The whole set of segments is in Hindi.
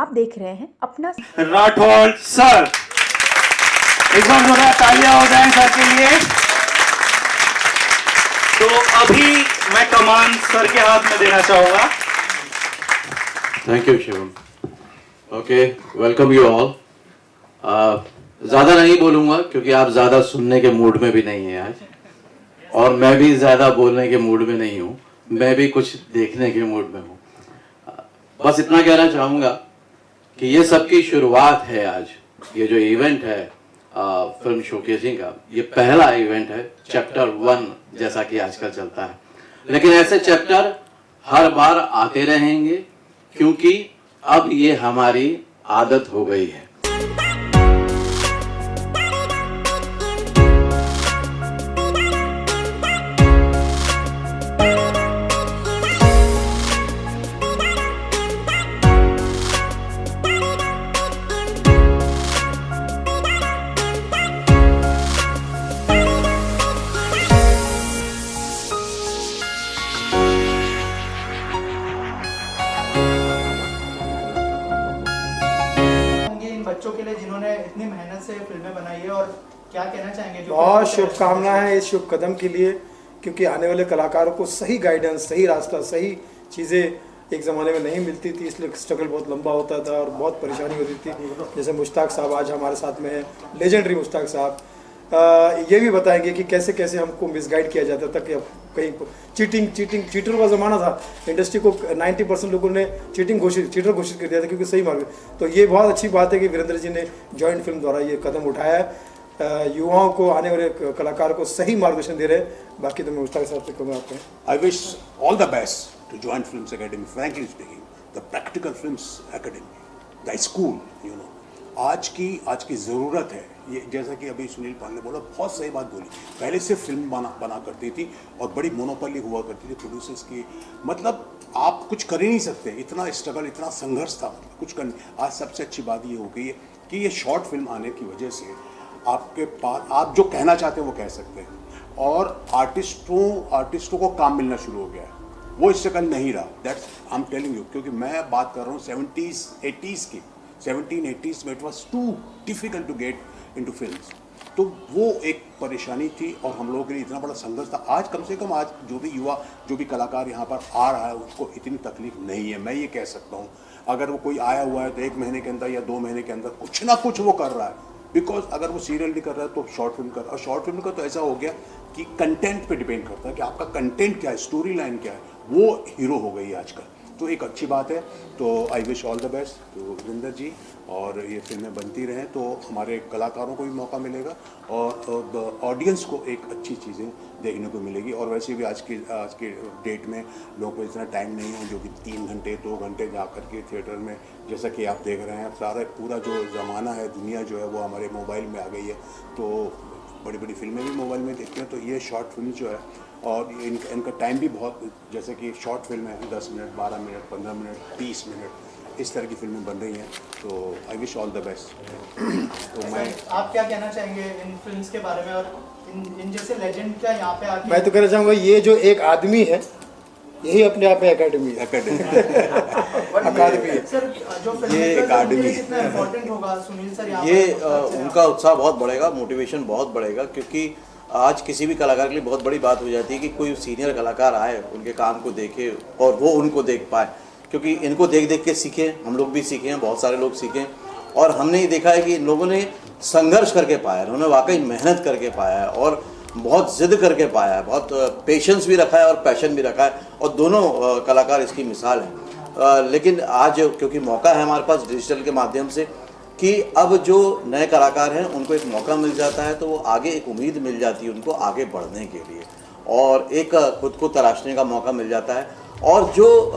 आप देख रहे हैं अपना राठौड़ सर। एक बार जोरदार तालियां हो जाएं सर के लिए। तो अभी मैं कमान सर के हाथ में देना चाहूंगा। Thank you Shivam. Okay, welcome you all. ज़्यादा नहीं बोलूँगा क्योंकि आप ज़्यादा सुनने के मूड में भी नहीं हैं आज, और मैं भी ज़्यादा बोलने के मूड में नहीं हूँ। मैं भी कुछ देखने के मूड में हूँ। बस इतना कहना चाहूँगा कि ये सबकी शुरुआत है आज। ये जो इवेंट है फिल्म शोकेसिंग का, ये पहला इवेंट है चैप्टर 1 जैसा कि आजकल चलता है, लेकिन ऐसे चैप्टर हर बार आते रहेंगे क्योंकि अब ये हमारी आदत हो गई है। बच्चों के लिए जिन्होंने इतनी मेहनत से फिल्में बनाई है, और क्या कहना चाहेंगे? बहुत शुभकामनाएं हैं इस शुभ कदम के लिए, क्योंकि आने वाले कलाकारों को सही गाइडेंस, सही रास्ता, सही चीज़ें एक ज़माने में नहीं मिलती थी, इसलिए स्ट्रगल बहुत लंबा होता था और बहुत परेशानी होती थी। जैसे मुश्ताक साहब आज हमारे साथ में हैं, लेजेंडरी मुश्ताक साहब। ये भी बताएंगे कि कैसे कैसे हमको मिसगाइड किया जाता था कि कहीं चीटरों का ज़माना था। इंडस्ट्री को 90% लोगों ने चीटर घोषित कर दिया था, क्योंकि सही मार्ग। तो ये बहुत अच्छी बात है कि वीरेंद्र जी ने जॉइंट फिल्म द्वारा ये कदम उठाया है। युवाओं को, आने वाले कलाकारों को सही मार्गदर्शन दे रहे हैं। बाकी तो मैं मुश्ताक साहब से कहूँगा आपको, I wish all the best to Joint Films Academy. Frankly speaking, the Practical Films Academy, the school, you know, आज की ज़रूरत है। ये जैसा कि अभी सुनील पाल ने बोला, बहुत सही बात बोली। पहले से फिल्म बना करती थी और बड़ी मोनोपोली हुआ करती थी प्रोड्यूसर्स की। मतलब आप कुछ कर ही नहीं सकते, इतना स्ट्रगल, इतना संघर्ष था, कुछ कर। आज सबसे अच्छी बात ये हो गई है कि ये शॉर्ट फिल्म आने की वजह से आपके पास आप जो कहना चाहते हैं वो कह सकते हैं, और आर्टिस्टों को काम मिलना शुरू हो गया है। वो इससे कल नहीं रहा। That's I am telling you, क्योंकि मैं बात कर रहा हूँ 70s 80s की। 1780s में it was too difficult to get into films. तो वो एक परेशानी थी और हम लोगों के लिए इतना बड़ा संघर्ष था। आज कम से कम आज जो भी युवा, जो भी कलाकार यहाँ पर आ रहा है, उसको इतनी तकलीफ नहीं है। मैं ये कह सकता हूँ, अगर वो कोई आया हुआ है तो 1 महीने के अंदर या 2 महीने के अंदर कुछ ना कुछ वो कर रहा है। बिकॉज अगर वो सीरियल नहीं कर रहा है तो शॉर्ट फिल्म कर रहा है। और शॉर्ट फिल्म का तो ऐसा हो गया कि कंटेंट पे डिपेंड करता है कि आपका कंटेंट क्या है, स्टोरी लाइन क्या है, वो हीरो हो गई है आजकल। तो एक अच्छी बात है। तो I wish all the best to Virendra ji, और ये फिल्में बनती रहें तो हमारे कलाकारों को भी मौका मिलेगा और ऑडियंस को एक अच्छी चीज़ें देखने को मिलेगी। और वैसे भी आज की डेट में लोगों को इतना टाइम नहीं है जो कि 3 घंटे 2 घंटे जा कर के थिएटर में, जैसा कि आप देख रहे हैं, सारा पूरा जो ज़माना है, दुनिया जो है वो हमारे मोबाइल में आ गई है। तो बड़ी बड़ी फिल्में भी मोबाइल में देखते हैं। तो ये शॉर्ट फिल्म जो है, और इनका टाइम भी बहुत, जैसे कि शॉर्ट फिल्म है 10 मिनट, 12 मिनट, 15 मिनट, 30 मिनट, इस तरह की फिल्में बन रही हैं। तो I wish all the best. तो मैं, आप क्या कहना चाहेंगे इन फिल्म्स के बारे में, और इन जैसे लेजेंड का यहाँ पे आके? मैं तो कहना चाहूँगा, ये जो एक आदमी है, यही अपने आप में एकेडमी है। अकादमी है सर। जो ये अकादमी कितना इम्पोर्टेंट होगा सुनील सर यहाँ ये उनका उत्साह बहुत बढ़ेगा, मोटिवेशन बहुत बढ़ेगा, क्योंकि आज किसी भी कलाकार के लिए बहुत बड़ी बात हो जाती है कि कोई सीनियर कलाकार आए, उनके काम को देखे और वो उनको देख पाए। क्योंकि इनको देख देख के सीखे, हम लोग भी सीखे हैं, बहुत सारे लोग सीखे हैं, और हमने ये देखा है कि इन लोगों ने संघर्ष करके पाया है, उन्होंने वाकई मेहनत करके पाया है और बहुत ज़िद करके पाया है, बहुत पेशेंस भी रखा है और पैशन भी रखा है, और दोनों कलाकार इसकी मिसाल हैं। लेकिन आज क्योंकि मौका है हमारे पास डिजिटल के माध्यम से कि अब जो नए कलाकार हैं उनको एक मौका मिल जाता है, तो वो आगे एक उम्मीद मिल जाती है उनको आगे बढ़ने के लिए, और एक खुद को तराशने का मौका मिल जाता है। और जो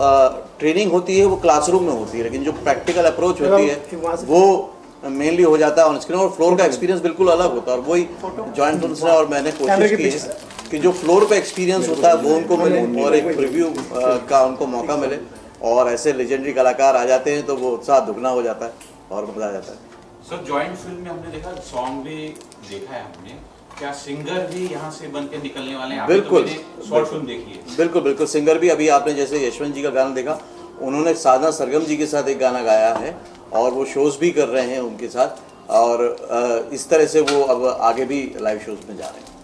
ट्रेनिंग होती है वो क्लासरूम में होती है, लेकिन जो प्रैक्टिकल अप्रोच होती है वो मेनली हो जाता है ऑन स्क्रीन, और फ्लोर का एक्सपीरियंस बिल्कुल अलग होता है। और वही जॉइंट फिल्म्स ने और मैंने कोशिश की है कि जो फ्लोर पे एक्सपीरियंस होता है वो उनको मिले और एक प्रीव्यू का उनको मौका मिले, और ऐसे लेजेंडरी कलाकार आ जाते हैं तो वो उत्साह दुगना हो जाता है और मजा आ जाता है। सर जॉइंट फिल्म में हमने देखा, सॉन्ग भी देखा है हमने, क्या सिंगर भी यहाँ से बन के निकलने वाले हैं? बिल्कुल, तो शॉर्ट फिल्म देखी है। बिल्कुल बिल्कुल, सिंगर भी अभी आपने जैसे यशवंत जी का गाना देखा, उन्होंने साधना सरगम जी के साथ एक गाना गाया है, और वो शोज़ भी कर रहे हैं उनके साथ, और इस तरह से वो अब आगे भी लाइव शोज़ में जा रहे हैं।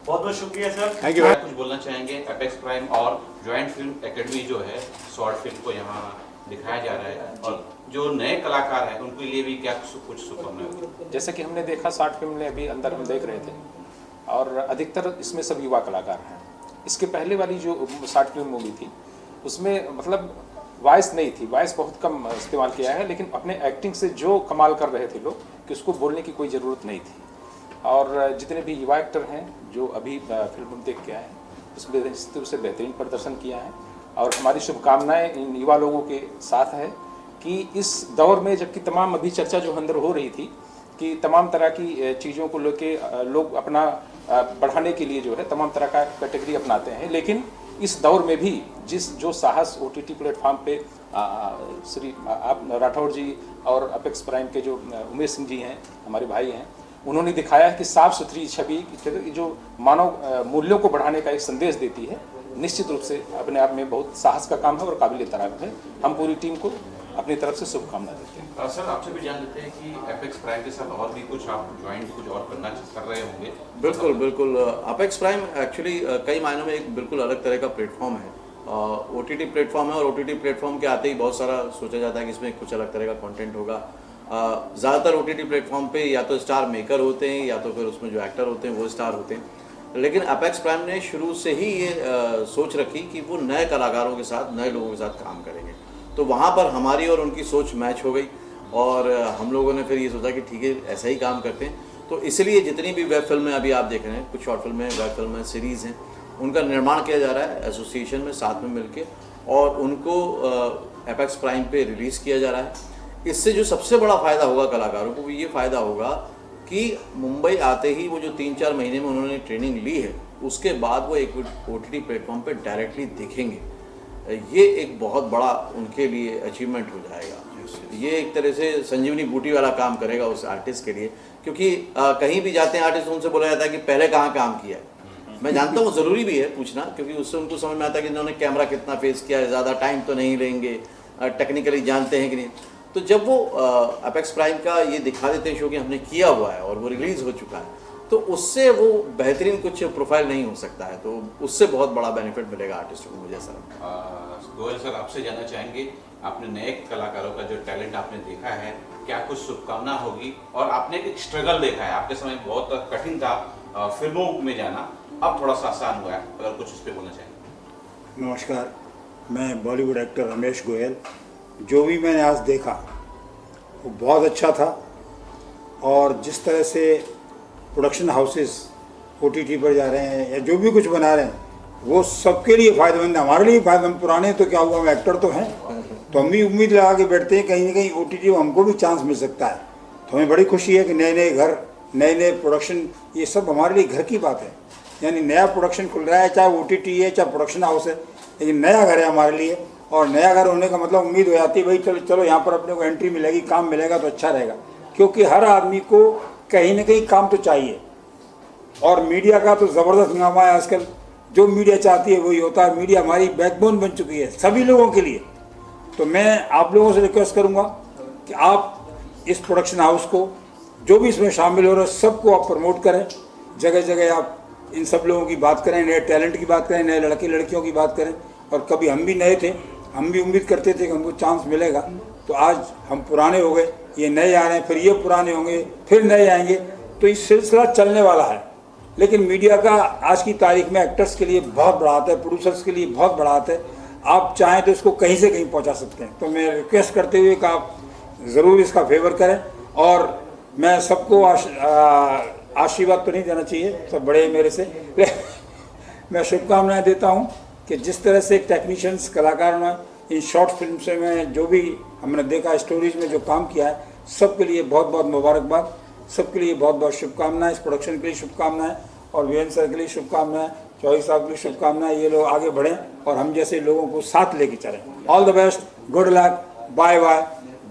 बहुत बहुत शुक्रिया सर। Thank you. कुछ बोलना चाहेंगे एपेक्स प्राइम और जॉइंट फिल्म एकेडमी जो है शॉर्ट फिल्म को यहाँ दिखाया जा रहा है, और जो नए कलाकार हैं उनके लिए भी क्या कुछ शुभकामनाएं होगी? जैसे कि हमने देखा शॉर्ट फिल्म में अभी अंदर हम देख रहे थे, और अधिकतर इसमें सब युवा कलाकार हैं। इसके पहले वाली जो शॉर्ट फिल्म मूवी थी उसमें मतलब वॉइस नहीं थी, वॉइस बहुत कम इस्तेमाल किया है, लेकिन अपने एक्टिंग से जो कमाल कर रहे थे लोग कि उसको बोलने की कोई ज़रूरत नहीं थी। और जितने भी युवा एक्टर हैं जो अभी फिल्म देख के आए हैं उसमें निश्चित रूप से बेहतरीन प्रदर्शन किया है, और हमारी शुभकामनाएं इन युवा लोगों के साथ है कि इस दौर में जबकि तमाम अभी चर्चा जो अंदर हो रही थी कि तमाम तरह की चीज़ों को लेके लोग अपना बढ़ाने के लिए जो है तमाम तरह का कैटेगरी अपनाते हैं, लेकिन इस दौर में भी जो साहस OTT प्लेटफॉर्म पे श्री आप राठौड़ जी और अपेक्स प्राइम के जो उमेश सिंह जी हैं, हमारे भाई हैं, उन्होंने दिखाया है कि साफ सुथरी छवि जो मानव मूल्यों को बढ़ाने का एक संदेश देती है, निश्चित रूप से अपने आप में बहुत साहस का काम है और काबिल तारीफ है। हम पूरी टीम को अपनी तरफ से शुभकामना देते हैं। सर आपसे भी जान लेते हैं कि एपेक्स प्राइम के साथ और भी कुछ आप ज्वाइंट कुछ और करना कर रहे होंगे? बिल्कुल बिल्कुल। अपेक्स प्राइम एक्चुअली कई मायनों में एक बिल्कुल अलग तरह का प्लेटफॉर्म है। OTT प्लेटफॉर्म है, और OTT प्लेटफॉर्म के आते ही बहुत सारा सोचा जाता है कि इसमें कुछ अलग तरह का कंटेंट होगा। ज़्यादातर OTT प्लेटफॉर्म पे या तो स्टार मेकर होते हैं या तो फिर उसमें जो एक्टर होते हैं वो स्टार होते हैं, लेकिन अपेक्स प्राइम ने शुरू से ही ये सोच रखी कि वो नए कलाकारों के साथ, नए लोगों के साथ काम करेंगे। तो वहाँ पर हमारी और उनकी सोच मैच हो गई, और हम लोगों ने फिर ये सोचा कि ठीक है ऐसा ही काम करते हैं। तो इसलिए जितनी भी वेब फिल्में अभी आप देख रहे हैं, कुछ शॉर्ट फिल्में, वेब फिल्में, सीरीज़ हैं, उनका निर्माण किया जा रहा है एसोसिएशन में साथ में मिलके, और उनको एपेक्स प्राइम पे रिलीज़ किया जा रहा है। इससे जो सबसे बड़ा फ़ायदा होगा कलाकारों को, वो ये फ़ायदा होगा कि मुंबई आते ही वो जो 3-4 महीने में उन्होंने ट्रेनिंग ली है, उसके बाद वो एक OTT प्लेटफॉर्म पे डायरेक्टली दिखेंगे। ये एक बहुत बड़ा उनके लिए अचीवमेंट हो जाएगा। ये एक तरह से संजीवनी बूटी वाला काम करेगा उस आर्टिस्ट के लिए, क्योंकि कहीं भी जाते हैं आर्टिस्ट, उनसे बोला जाता है कि पहले कहाँ काम किया है। मैं जानता हूँ ज़रूरी भी है पूछना, क्योंकि उससे उनको समझ में आता है कि इन्होंने कैमरा कितना फेस किया है, ज़्यादा टाइम तो नहीं लेंगे, टेक्निकली जानते हैं कि नहीं। तो जब वो अपेक्स प्राइम का ये दिखा देते हैं शो कि हमने किया हुआ है और वो रिलीज़ हो चुका है, तो उससे वो बेहतरीन कुछ प्रोफाइल नहीं हो सकता है, तो उससे बहुत बड़ा बेनिफिट मिलेगा आर्टिस्ट को, मुझे ऐसा लगता है। गोयल सर आपसे जानना चाहेंगे, आपने नए कलाकारों का जो टैलेंट आपने देखा है, क्या कुछ शुभकामना होगी? और आपने एक स्ट्रगल देखा है, आपके समय बहुत कठिन था फिल्मों में जाना, अब थोड़ा सा आसान हुआ है, अगर कुछ उस पर बोलना चाहेंगे। नमस्कार, मैं बॉलीवुड एक्टर रमेश गोयल। जो भी मैंने आज देखा वो बहुत अच्छा था, और जिस तरह से प्रोडक्शन हाउसेस OTT पर जा रहे हैं या जो भी कुछ बना रहे हैं वो सबके लिए फ़ायदेमंद है, हमारे लिए फ़ायदेमंद। पुराने तो क्या हुआ, हम एक्टर तो हैं, तो हम भी उम्मीद लगा के बैठते हैं कहीं ना कहीं OTT में हमको भी चांस मिल सकता है। तो हमें बड़ी खुशी है कि नए नए घर, नए नए प्रोडक्शन, ये सब हमारे लिए घर की बात है। यानी नया प्रोडक्शन खुल रहा है, चाहे OTT है चाहे प्रोडक्शन हाउस है, लेकिन नया घर है हमारे लिए। और नया घर होने का मतलब उम्मीद हो जाती है भाई चलो चलो यहाँ पर अपने को एंट्री मिलेगी, काम मिलेगा तो अच्छा रहेगा, क्योंकि हर आदमी को कहीं ना कहीं काम तो चाहिए। और मीडिया का तो ज़बरदस्त हंगामा है आजकल, जो मीडिया चाहती है वही होता है। मीडिया हमारी बैकबोन बन चुकी है सभी लोगों के लिए। तो मैं आप लोगों से रिक्वेस्ट करूँगा कि आप इस प्रोडक्शन हाउस को, जो भी इसमें शामिल हो रहे हैं, सबको आप प्रमोट करें, जगह जगह आप इन सब लोगों की बात करें, नए टैलेंट की बात करें, नए लड़के लड़कियों की बात करें। और कभी हम भी नए थे, हम भी उम्मीद करते थे कि हमको चांस मिलेगा, तो आज हम पुराने हो गए, ये नए आ रहे हैं, फिर ये पुराने होंगे, फिर नए आएंगे, तो इस सिलसिला चलने वाला है। लेकिन मीडिया का आज की तारीख में एक्टर्स के लिए बहुत बड़ा हाथ है, प्रोड्यूसर्स के लिए बहुत बड़ा हाथ है। आप चाहें तो इसको कहीं से कहीं पहुंचा सकते हैं। तो मैं रिक्वेस्ट करते हुए कि आप ज़रूर इसका फेवर करें। और मैं सबको आशीर्वाद तो नहीं देना चाहिए, सब बड़े मेरे से मैं शुभकामनाएं देता हूं कि जिस तरह से टेक्नीशियंस, कलाकारों ने इन शॉर्ट फिल्म से में जो भी हमने देखा, स्टोरीज में जो काम किया है, सबके लिए बहुत बहुत मुबारकबाद, सबके लिए बहुत बहुत शुभकामनाएं। इस प्रोडक्शन के लिए शुभकामनाएं, और वीरेंद्र सर के लिए शुभकामनाएं, चौधरी साहब के लिए शुभकामनाएं। ये लोग आगे बढ़ें और हम जैसे लोगों को साथ लेके चलें। All the best, good luck, bye bye,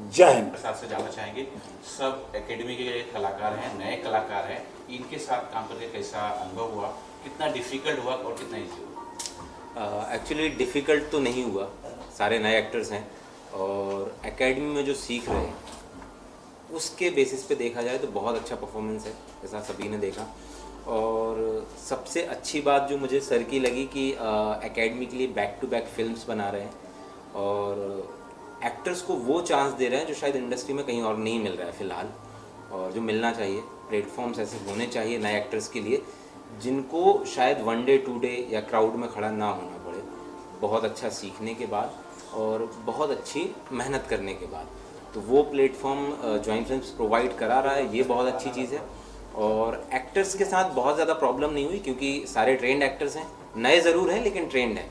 Jai Hind. साथ से जानना चाहेंगे, सब एकेडमी के कलाकार हैं, नए कलाकार हैं, इनके साथ काम करके कैसा अनुभव हुआ, कितना डिफिकल्ट हुआ और कितना ईजी हुआ? एक्चुअली डिफ़िकल्ट तो नहीं हुआ, सारे नए एक्टर्स हैं, और एकेडमी में जो सीख रहे हैं उसके बेसिस पे देखा जाए तो बहुत अच्छा परफॉर्मेंस है, जैसा सभी ने देखा। और सबसे अच्छी बात जो मुझे सर की लगी कि एकेडमी के लिए बैक टू बैक फिल्म्स बना रहे हैं और एक्टर्स को वो चांस दे रहे हैं जो शायद इंडस्ट्री में कहीं और नहीं मिल रहा है फ़िलहाल, और जो मिलना चाहिए। प्लेटफॉर्म्स ऐसे होने चाहिए नए एक्टर्स के लिए जिनको शायद 1 डे 2 डे या क्राउड में खड़ा ना होना पड़े, बहुत अच्छा सीखने के बाद और बहुत अच्छी मेहनत करने के बाद। तो वो प्लेटफॉर्म जॉइंट फिल्म्स प्रोवाइड करा रहा है, ये बहुत अच्छी चीज़ है। और एक्टर्स के साथ बहुत ज़्यादा प्रॉब्लम नहीं हुई क्योंकि सारे ट्रेंड एक्टर्स हैं, नए ज़रूर हैं लेकिन ट्रेंड हैं,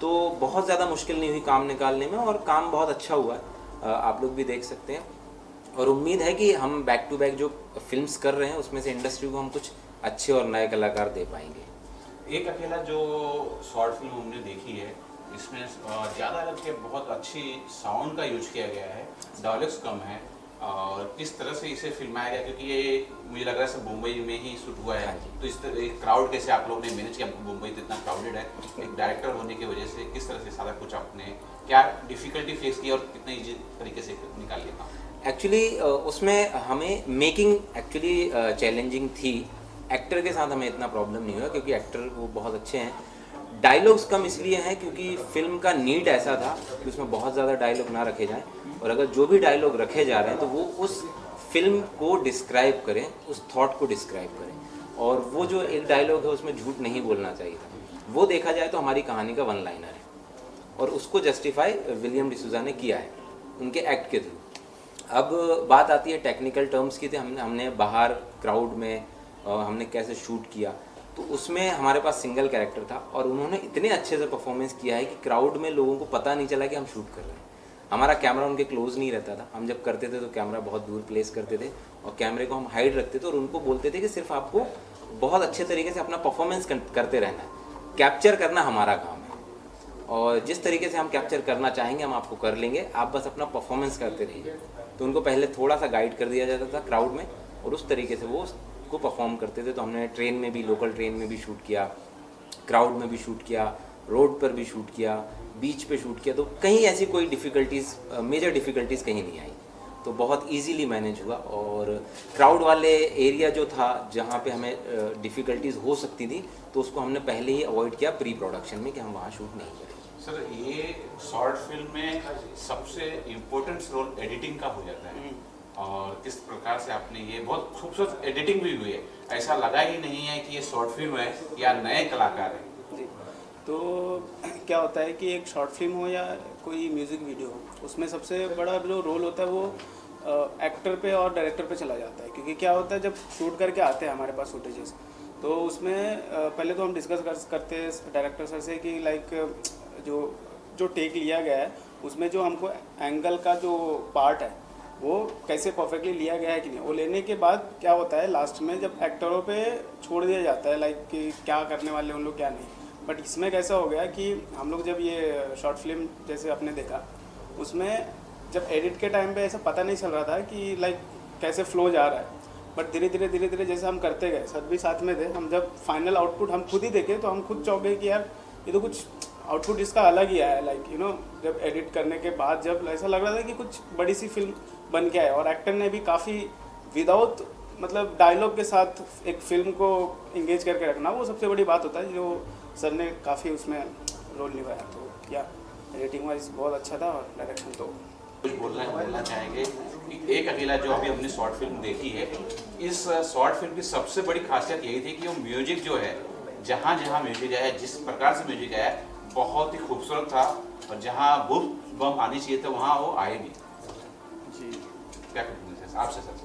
तो बहुत ज़्यादा मुश्किल नहीं हुई काम निकालने में और काम बहुत अच्छा हुआ है, आप लोग भी देख सकते हैं। और उम्मीद है कि हम बैक टू बैक जो फिल्म्स कर रहे हैं उसमें से इंडस्ट्री को हम कुछ अच्छे और नए कलाकार दे पाएंगे। एक अकेला जो शॉर्ट फिल्म हमने देखी है इसमें ज़्यादा करके बहुत अच्छी साउंड का यूज किया गया है, डायलॉग्स कम है, और किस तरह से इसे फिल्माया गया, क्योंकि ये मुझे लग रहा है सब मुंबई में ही शूट हुआ है, तो इस तरह एक क्राउड कैसे आप लोग ने मैनेज किया, मुंबई तो इतना क्राउडेड है, एक डायरेक्टर होने की वजह से किस तरह से सारा कुछ आपने क्या डिफिकल्टी फेस की और कितने ईजी तरीके से निकाल लिया? एक्चुअली उसमें हमें मेकिंग एक्चुअली चैलेंजिंग थी, एक्टर के साथ हमें इतना प्रॉब्लम नहीं हुआ क्योंकि एक्टर वो बहुत अच्छे हैं। डायलॉग्स कम इसलिए हैं क्योंकि फिल्म का नीड ऐसा था कि उसमें बहुत ज़्यादा डायलॉग ना रखे जाएं, और अगर जो भी डायलॉग रखे जा रहे हैं तो वो उस फिल्म को डिस्क्राइब करें, उस थॉट को डिस्क्राइब करें। और वो जो एक डायलॉग है उसमें झूठ नहीं बोलना चाहिए था, वो देखा जाए तो हमारी कहानी का 1 लाइनर है और उसको जस्टिफाई विलियम डिसूजा ने किया है उनके एक्ट के थ्रू। अब बात आती है टेक्निकल टर्म्स की, तो हमने बाहर क्राउड में हमने कैसे शूट किया, तो उसमें हमारे पास सिंगल कैरेक्टर था और उन्होंने इतने अच्छे से परफॉर्मेंस किया है कि क्राउड में लोगों को पता नहीं चला कि हम शूट कर रहे हैं। हमारा कैमरा उनके क्लोज नहीं रहता था, हम जब करते थे तो कैमरा बहुत दूर प्लेस करते थे और कैमरे को हम हाइड रखते थे और उनको बोलते थे कि सिर्फ आपको बहुत अच्छे तरीके से अपना परफॉर्मेंस करते रहना है, कैप्चर करना हमारा काम है और जिस तरीके से हम कैप्चर करना चाहेंगे हम आपको कर लेंगे, आप बस अपना परफॉर्मेंस करते रहिए। तो उनको पहले थोड़ा सा गाइड कर दिया जाता था क्राउड में और उस तरीके से वो उसको परफॉर्म करते थे। तो हमने ट्रेन में भी, लोकल ट्रेन में भी शूट किया, क्राउड में भी शूट किया, रोड पर भी शूट किया, बीच पे शूट किया, तो कहीं ऐसी कोई डिफ़िकल्टीज़, मेजर डिफ़िकल्टीज़ कहीं नहीं आई, तो बहुत इजीली मैनेज हुआ। और क्राउड वाले एरिया जो था जहाँ पे हमें डिफ़िकल्टीज़ हो सकती थी तो उसको हमने पहले ही अवॉइड किया प्री प्रोडक्शन में कि हम वहाँ शूट नहीं करें। सर, ये शॉर्ट फिल्म में सबसे इम्पोर्टेंट रोल एडिटिंग का हो जाता है, और किस प्रकार से आपने ये बहुत खूबसूरत एडिटिंग भी हुई है, ऐसा लगा ही नहीं है कि ये शॉर्ट फिल्म है या नए कलाकार है। तो क्या होता है कि एक शॉर्ट फिल्म हो या कोई म्यूज़िक वीडियो हो, उसमें सबसे बड़ा जो रोल होता है वो एक्टर पे और डायरेक्टर पे चला जाता है। क्योंकि क्या होता है जब शूट करके आते हैं हमारे पास फुटेजेस, तो उसमें पहले तो हम डिस्कस करते हैं डायरेक्टर सर से कि लाइक जो टेक लिया गया है उसमें जो हमको एंगल का जो पार्ट है वो कैसे परफेक्टली लिया गया है कि नहीं। वो लेने के बाद क्या होता है लास्ट में जब एक्टरों पे छोड़ दिया जाता है लाइक कि क्या करने वाले उन लोग क्या नहीं। बट इसमें कैसा हो गया कि हम लोग जब ये शॉर्ट फिल्म जैसे आपने देखा उसमें जब एडिट के टाइम पे ऐसा पता नहीं चल रहा था कि लाइक कैसे फ्लो जा रहा है, बट धीरे धीरे जैसे हम करते गए, सर भी साथ में थे, हम जब फाइनल आउटपुट हम खुद ही देखे तो हम खुद चौंक गए कि यार ये तो कुछ आउटपुट इसका अलग ही आया। लाइक यू नो जब एडिट करने के बाद जब ऐसा लग रहा था कि कुछ बड़ी सी फिल्म बन के आए, और एक्टर ने भी काफ़ी विदाउट मतलब डायलॉग के साथ एक फिल्म को इंगेज करके रखना, वो सबसे बड़ी बात होता है जो सर ने काफ़ी उसमें रोल निभाया। तो या एडिटिंग वाइज बहुत अच्छा था और डायरेक्शन तो कुछ बोलना चाहेंगे कि एक अकेला जो अभी हमने शॉर्ट फिल्म देखी है, इस शॉर्ट फिल्म की सबसे बड़ी खासियत यही थी कि वो म्यूजिक जो है, जहाँ जहाँ म्यूजिक आया, जिस प्रकार से म्यूजिक आया, बहुत ही खूबसूरत था, और जहाँ बुम बम आनी चाहिए था वहाँ वो आए भी। जी क्या कहते हैं आपसे सर?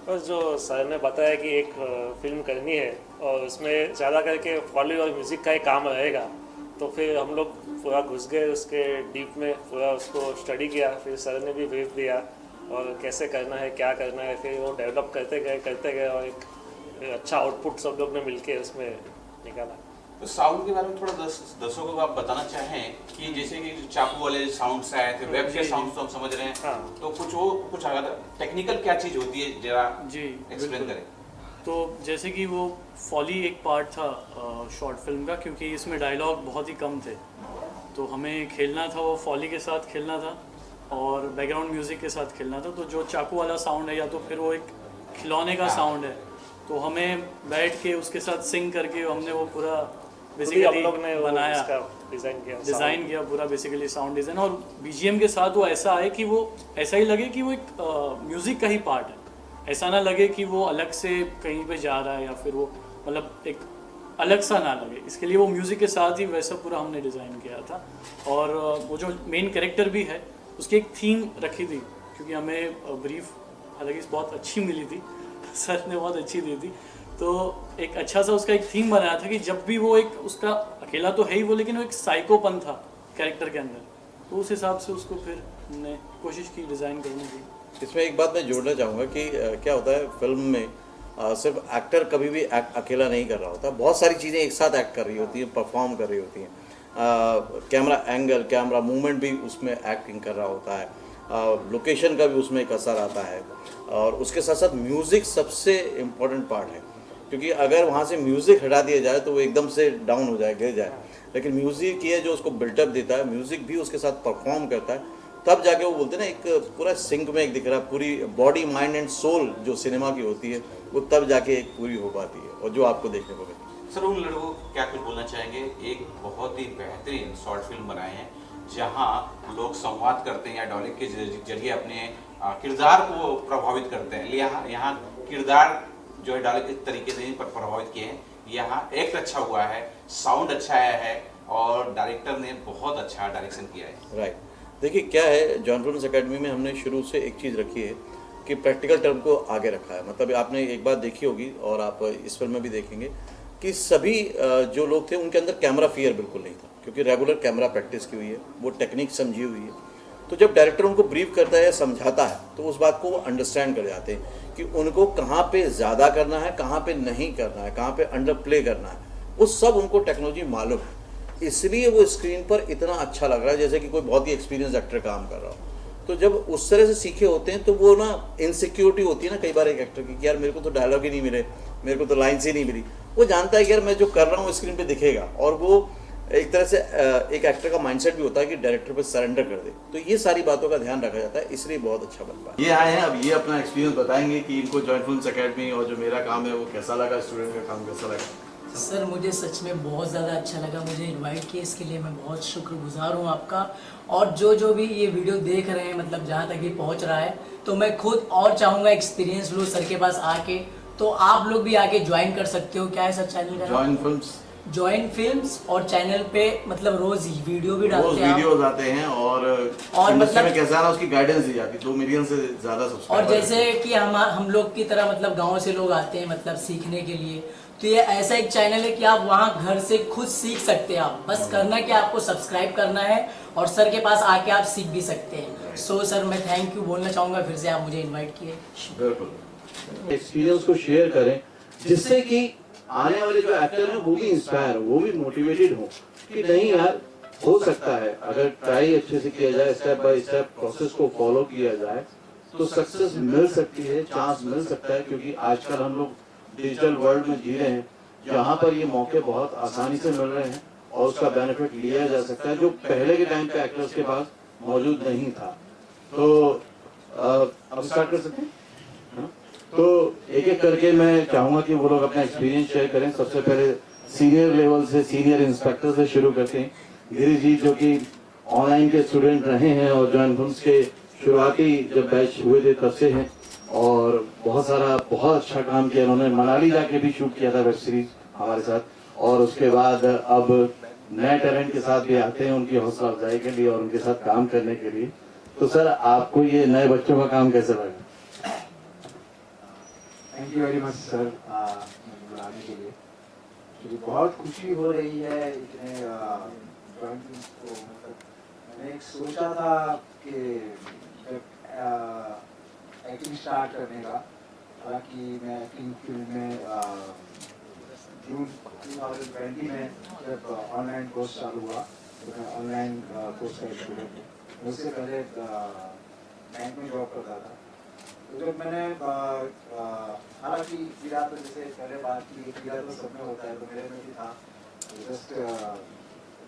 बस जो सर ने बताया कि एक फिल्म करनी है और उसमें ज़्यादा करके फॉली और म्यूज़िक का ही काम रहेगा, तो फिर हम लोग पूरा घुस गए उसके डीप में, पूरा उसको स्टडी किया। फिर सर ने भी ब्रीफ दिया और कैसे करना है, क्या करना है, फिर वो डेवलप करते गए और एक अच्छा आउटपुट सब लोग ने मिलके उसमें निकाला। तो साउंड के बारे में थोड़ा दर्शकों को आप बताना चाहें कि जैसे कि चाकू वाले साउंड्स आए थे, वेब के साउंड्स तो हम समझ रहे हैं, हाँ। तो कुछ अगर टेक्निकल क्या चीज़ होती है जरा जी एक्सप्लेन करें। तो जैसे कि वो फॉली एक पार्ट था शॉर्ट फिल्म का, क्योंकि इसमें डायलॉग बहुत ही कम थे, तो हमें खेलना था वो फॉली के साथ खेलना था और बैकग्राउंड म्यूज़िक के साथ खेलना था। तो जो चाकू वाला साउंड है या तो फिर वो एक खिलौने का साउंड है, तो हमें बैठ के उसके साथ सिंग करके हमने वो पूरा बेसिकली बनाया, डिज़ाइन किया पूरा बेसिकली साउंड डिज़ाइन। और बीजीएम के साथ वो ऐसा आए कि वो ऐसा ही लगे कि वो एक म्यूज़िक का ही पार्ट है, ऐसा ना लगे कि वो अलग से कहीं पे जा रहा है या फिर वो मतलब एक अलग सा ना लगे। इसके लिए वो म्यूज़िक के साथ ही वैसा पूरा हमने डिज़ाइन किया था। और वो जो मेन कैरेक्टर भी है उसकी एक थीम रखी थी, क्योंकि हमें ब्रीफ हालांकि बहुत अच्छी मिली थी, सर ने बहुत अच्छी दी थी, तो एक अच्छा सा उसका एक थीम बनाया था कि जब भी वो एक उसका अकेला तो है ही वो, लेकिन वो एक साइकोपन था कैरेक्टर के अंदर, तो उस हिसाब से उसको फिर हमने कोशिश की डिज़ाइन करने की। इसमें एक बात मैं जोड़ना चाहूँगा कि क्या होता है फिल्म में सिर्फ एक्टर कभी भी अकेला नहीं कर रहा होता, बहुत सारी चीज़ें एक साथ एक्ट कर रही होती हैं, परफॉर्म कर रही होती हैं। कैमरा एंगल, कैमरा मूवमेंट भी उसमें एक्टिंग कर रहा होता है, लोकेशन का भी उसमें एक असर आता है, और उसके साथ साथ म्यूज़िक सबसे इम्पोर्टेंट पार्ट है, क्योंकि अगर वहाँ से म्यूज़िक हटा दिया जाए तो वो एकदम से डाउन हो जाए, गिर जाए। लेकिन म्यूज़िक ये जो उसको बिल्टअप देता है, म्यूज़िक भी उसके साथ परफॉर्म करता है, तब जाके वो बोलते हैं ना एक पूरा सिंक में एक दिख रहा है, पूरी बॉडी माइंड एंड सोल जो सिनेमा की होती है वो तब जाके एक पूरी हो पाती है, और जो आपको देखने को मिलती है। सर, उन लड़कों को क्या कुछ बोलना चाहेंगे? एक बहुत ही बेहतरीन शॉर्ट फिल्म बनाए हैं जहां लोग संवाद करते हैं या डायलॉग के जरिए अपने किरदार को प्रभावित करते हैं। यहाँ किरदार जो है डायलॉग के तरीके से प्रभावित किए हैं, यहाँ एक्ट अच्छा हुआ है, साउंड अच्छा आया है और डायरेक्टर ने बहुत अच्छा डायरेक्शन किया है। राइट, देखिए क्या है, जॉन फिल्म्स एकेडमी में हमने शुरू से एक चीज़ रखी है कि प्रैक्टिकल टर्म को आगे रखा है। मतलब आपने एक बात देखी होगी और आप इस फिल्म में भी देखेंगे कि सभी जो लोग थे उनके अंदर कैमरा फियर बिल्कुल नहीं था, क्योंकि रेगुलर कैमरा प्रैक्टिस की हुई है, वो टेक्निक समझी हुई है। तो जब डायरेक्टर उनको ब्रीफ करता है, समझाता है, तो उस बात को वो अंडरस्टैंड कर जाते हैं कि उनको कहाँ पे ज़्यादा करना है, कहाँ पे नहीं करना है, कहाँ पे अंडर प्ले करना है, वो सब उनको टेक्नोलॉजी मालूम है। इसलिए वो स्क्रीन पर इतना अच्छा लग रहा है जैसे कि कोई बहुत ही एक्सपीरियंस एक्टर काम कर रहा हो। तो जब उस तरह से सीखे होते हैं तो वो ना इनसिक्योरिटी होती है ना कई बार एक एक्टर की कि यार मेरे को तो डायलॉग ही नहीं मिले, मेरे को तो लाइन्स ही नहीं मिली। वो जानता है कि यार मैं जो कर रहा हूँ स्क्रीन पे दिखेगा, और वो एक तरह से एक एक्टर का माइंडसेट भी होता है कि डायरेक्टर पे सरेंडर कर दे। तो ये सारी बातों का ध्यान रखा जाता है, इसलिए बहुत अच्छा बन पाया। ये आए हैं, अब ये अपना एक्सपीरियंस बताएंगे कि इनको जॉइंट फिल्म्स एकेडमी और जो मेरा काम है वो कैसा लगा, स्टूडेंट का काम कैसा लगा। सर मुझे सच में बहुत ज़्यादा अच्छा लगा, मुझे इनवाइट किया, इसके लिए मैं बहुत शुक्रगुजार हूँ आपका। और जो भी ये वीडियो देख रहे हैं, मतलब जहाँ तक भी पहुँच रहा है, तो मैं खुद और चाहूँगा एक्सपीरियंस लो सर के पास आके, तो आप लोग भी आके ज्वाइन कर सकते हो। क्या है सर चैनल का? जॉइन फिल्म्स, और चैनल पे मतलब रोज वीडियो भी डालते हैं, वीडियोस आते हैं और मतलब में कैसा ना उसकी गाइडेंस दी जाती है। 2 मिलियन से ज़्यादा सब्सक्राइबर। और जैसे कि हम लोग की तरह मतलब गाँव से लोग आते हैं मतलब सीखने के लिए, तो ये ऐसा एक चैनल है कि आप वहाँ घर से खुद सीख सकते हैं। आप बस करना कि आपको सब्सक्राइब करना है और सर के पास आके आप सीख भी सकते हैं। सो सर मैं थैंक यू बोलना चाहूँगा फिर से, आप मुझे इनवाइट किए। बिल्कुल, एक्सपीरियंस को शेयर करें जिससे कि आने वाले जो एक्टर हैं वो भी इंस्पायर हो, वो भी मोटिवेटेड हो कि नहीं यार हो सकता है, अगर ट्राई अच्छे से किया जाए, स्टेप बाय स्टेप प्रोसेस को फॉलो किया जाए तो सक्सेस मिल सकती है, चांस मिल सकता है। क्योंकि आजकल हम लोग डिजिटल वर्ल्ड में जी रहे हैं जहाँ पर ये मौके बहुत आसानी से मिल रहे हैं और उसका बेनिफिट लिया जा सकता है, जो पहले के टाइम पे एक्टर्स के पास मौजूद नहीं था। तो अब स्टार्ट कर सकते हैं। तो एक एक करके मैं चाहूँगा कि वो लोग अपना एक्सपीरियंस शेयर करें। सबसे पहले सीनियर लेवल से, सीनियर इंस्पेक्टर से शुरू करते हैं। गिरीश जी जो कि ऑनलाइन के स्टूडेंट रहे हैं और जॉइंट फिल्म्स के शुरुआती जब बैच हुए थे तब से हैं, और बहुत अच्छा काम किया उन्होंने। मनाली जाके भी शूट किया था वेब सीरीज हमारे साथ, और उसके बाद अब नए टैलेंट के साथ भी आते हैं उनकी हौसला अफजाई के लिए और उनके साथ काम करने के लिए। तो सर आपको ये नए बच्चों का काम कैसा लगा? Thank you very much sir बुलाने के लिए। मुझे बहुत खुशी हो रही है इतने जॉइंट फिल्म्स को। मतलब मैंने एक सोचा था कि जब एक्टिंग स्टार्ट करने का, हालांकि मैं एक्टिंग फील्ड में जून 2020 में जब ऑनलाइन कोर्स चालू हुआ तो मैं ऑनलाइन कोर्स का स्टूडेंट हूँ। उससे पहले बैंक में जॉब करता था। तो जब मैंने हालांकि कीड़ा तो जैसे पहले बात की, कीड़ा तो सब में होता है, तो मेरे में भी था। जस्ट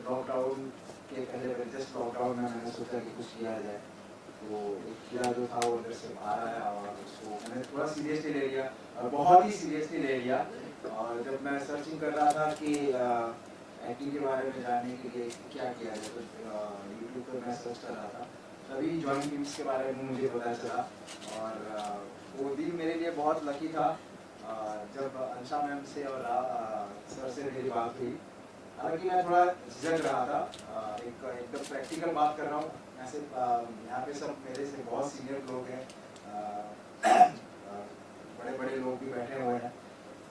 लॉकडाउन के पहले जस्ट लॉकडाउन में मैंने सोचा कि कुछ किया जाए, तो एक कीड़ा जो था वो अंदर से बाहर आया और उसको मैंने थोड़ा सीरियसली ले लिया और बहुत ही सीरियसली ले लिया। और जब मैं सर्चिंग कर रहा था कि एक्टिंग के बारे में जानने के लिए क्या किया जाए, तो यूट्यूब पर मैं सर्च कर रहा था, तभी जॉइंट फिल्म्स के बारे में मुझे पता चला। और वो दिन मेरे लिए बहुत लकी था जब अंशा मैम से और सर से मेरी बात हुई। हालांकि मैं थोड़ा झिझक रहा था, एकदम प्रैक्टिकल बात कर रहा हूँ। ऐसे यहाँ पे सब मेरे से बहुत सीनियर लोग हैं, बड़े बड़े लोग भी बैठे हुए हैं।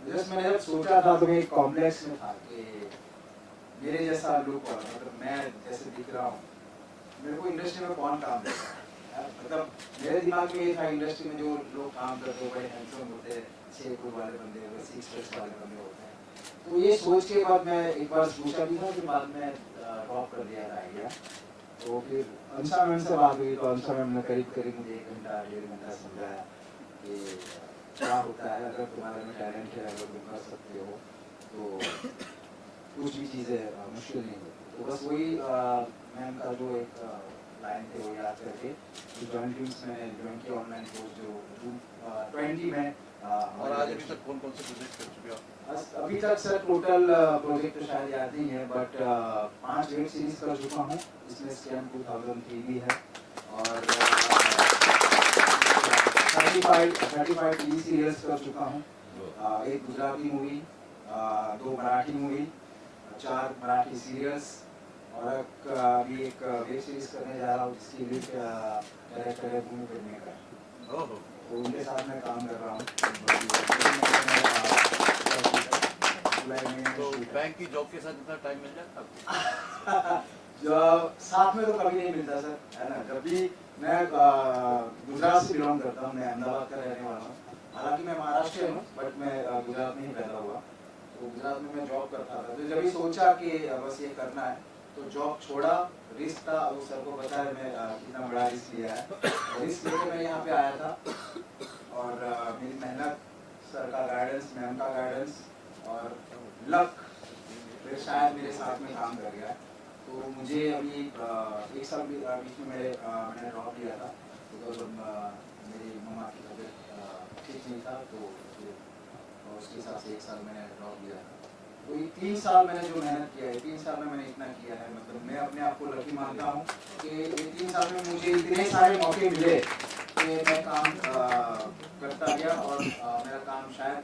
जस्ट मैंने जब सोचा था तो मैं एक कॉम्प्लेक्स में था कि मेरे जैसा लुक और मतलब मैं जैसे दिख रहा हूँ, मेरे को इंडस्ट्री में कौन काम करता है। मतलब मेरे दिमाग में ये था इंडस्ट्री में जो लोग काम करते हैं बड़े हैंडसम होते हैं, 6 फुट वाले बंदे, 6 फीट वाले बंदे होते हैं। तो ये सोच के बाद मैं एक बार सोचा भी था, फिर बाद में ड्रॉप कर दिया था आइडिया। तो फिर अंशा मैम से बात हुई, तो अंशा मैम ने करीब करीब मुझे 1 घंटा 1.5 घंटा समझाया कि क्या होता है अगर तुम्हारे में टैलेंट है, अगर तुम कर सकते हो तो कुछ भी चीज़ें मुश्किल नहीं होती। तो बस वही मैम का जो एक लाइन थे वो याद करके जो जॉइंट फिल्म्स में ज्वाइन किया ऑनलाइन कोर्स जो जून 20 में। और आज अभी तक कौन कौन से प्रोजेक्ट कर चुके हो? अभी तक सर टोटल प्रोजेक्ट तो शायद याद नहीं है, बट 5 वेब सीरीज कर चुका हूँ, इसमें स्कैम 2003 भी है और 35 टीवी सीरियल्स कर चुका हूँ, 1 Gujarati movie, 2 Marathi movie, 4 Marathi serials और अभी एक वेब सीरीज करने जा रहा हूँ जिसकी लीड डायरेक्टर है भूमि पेडनेकर, तो उनके साथ मैं काम कर रहा हूँ। तो बैंक की जॉब के साथ इतना टाइम मिल जाता जो साथ में तो कभी नहीं मिलता सर, है ना। जब भी मैं गुजरात से बिलोंग करता हूँ, मैं अहमदाबाद का रहने वाला हूँ, हालांकि मैं महाराष्ट्र हूँ बट मैं गुजरात में ही पैदा हुआ, तो गुजरात में मैं जॉब करता था। तो जब भी सोचा कि बस ये करना है तो जॉब छोड़ा, रिस्क था, उस सर को पता है मैं कितना बड़ा रिस्क लिया है, रिस्क लेकर मैं यहाँ पे आया था और मेरी मेहनत, सर का गाइडेंस, मैम का गाइडेंस और लक फिर शायद मेरे साथ में काम कर गया। तो मुझे अभी 1 साल बीच में मैंने ड्रॉप लिया था बिकॉज मेरी मम्मा की तबीयत ठीक नहीं था, तो उसके हिसाब से 1 साल मैंने ड्रॉप लिया था। तो ये 3 साल मैंने जो मेहनत किया है, 3 साल में मैंने इतना किया है, मतलब मैं अपने आप को लकी मानता हूँ कि ये 3 साल में मुझे इतने सारे मौके मिले कि मैं काम करता गया और मेरा काम शायद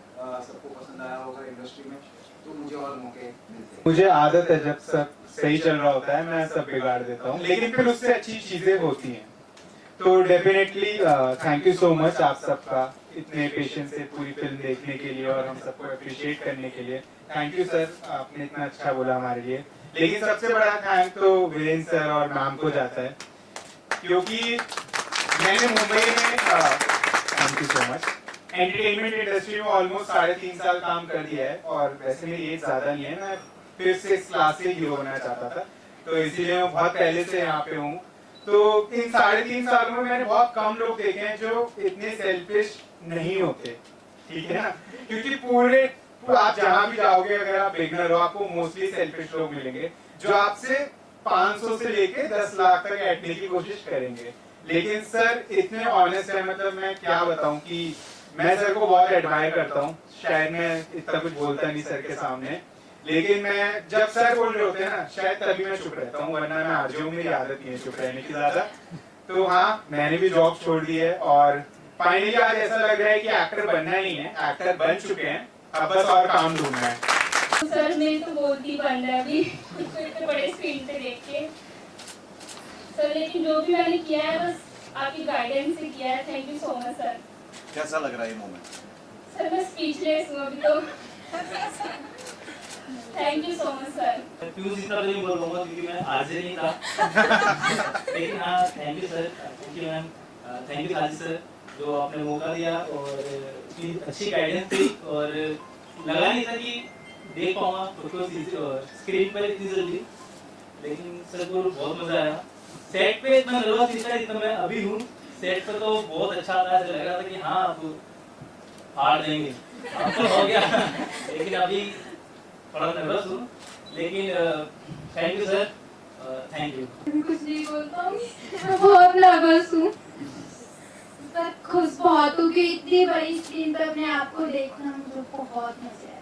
सबको पसंद आया होगा इंडस्ट्री में, तो मुझे और मौके मिलते हैं। मुझे आदत है जब सब सही चल रहा होता है मैं सब बिगाड़ देता हूँ, लेकिन फिर उससे अच्छी चीजें होती हैं। तो definitely thank you so much आप सबका इतने पेशेंस से पूरी फिल्म देखने के लिए और हम सबको अप्रिशिएट करने के लिए। थैंक यू सर, आपने इतना अच्छा बोला हमारे लिए। लेकिन सबसे बड़ा थैंक तो वीरेंद्र सर और मैम को जाता है, क्योंकि मैंने मुंबई में thank you so much entertainment industry में ऑलमोस्ट 3.5 साल काम कर दिया है और वैसे मेरी एज ज्यादा नहीं है, मैं फिर 6 क्लास से हीरो होना चाहता था, तो इसीलिए मैं बहुत पहले से यहाँ पे हूँ। तो इन 3.5 सालों में मैंने बहुत कम लोग देखे हैं जो इतने सेल्फिश नहीं होते, ठीक है ना, क्योंकि पूरे आप जहाँ भी जाओगे अगर आप बिगनर हो आपको मोस्टली सेल्फिश लोग मिलेंगे जो आपसे 500 से लेके 10 लाख तक ऐडने की कोशिश करेंगे। लेकिन सर इतने ऑनेस्ट है, मतलब मैं क्या बताऊं कि मैं सर को बहुत एडमायर करता हूँ। शायद मैं इतना कुछ बोलता नहीं सर के सामने, लेकिन मैं जब सर बोल रहे होते हैं ना शायद तभी मैं चुप रहता हूँ, वरना मैं आरजे हूँ, मेरी आदत नहीं है चुप रहने की ज्यादा। तो हाँ, मैंने भी जॉब छोड़ दी है और फाइनली आज ऐसा लग रहा है कि एक्टर बनना नहीं है, एक्टर बन चुके हैं, अब बस और काम ढूंढना है। सर मेरी तो बोलती बंद है अभी उसको इतने बड़े स्क्रीन पे देख के सर, लेकिन जो भी मैंने किया है बस आपकी गाइडेंस से किया है। Thank you so much sir. कैसा लग रहा है ये मोमेंट? सर मैं स्पीचलेस हूँ अभी तो। Thank you so much sir. Fuse इतना तो नहीं बोल पाऊंगा क्योंकि मैं हाजिर नहीं था लेकिन हाँ thank you sir, thank you ma'am, thank you Khalid sir जो आपने मौका दिया और इतनी अच्छी गाइडेंस थी और लगा नहीं था कि देख पाऊंगा खुद को स्क्रीन पर इतनी जल्दी, लेकिन सर को बहुत मजा आया। सेट पे इतना नर्वस नहीं था जितना मैं अभी हूँ, सेट पर तो बहुत अच्छा था, लग रहा था कि हाँ आप हार देंगे, अब तो हो गया लेकिन अभी थोड़ा नर्वस हूँ। लेकिन thank you sir, thank you. मैं कुछ नहीं बोल पाऊंगी, मैं बहुत नर्वस हूँ। पर खुश बहुत हूँ कि इतनी बड़ी स्क्रीन पर अपने आप को देखना मुझे बहुत मजा आया।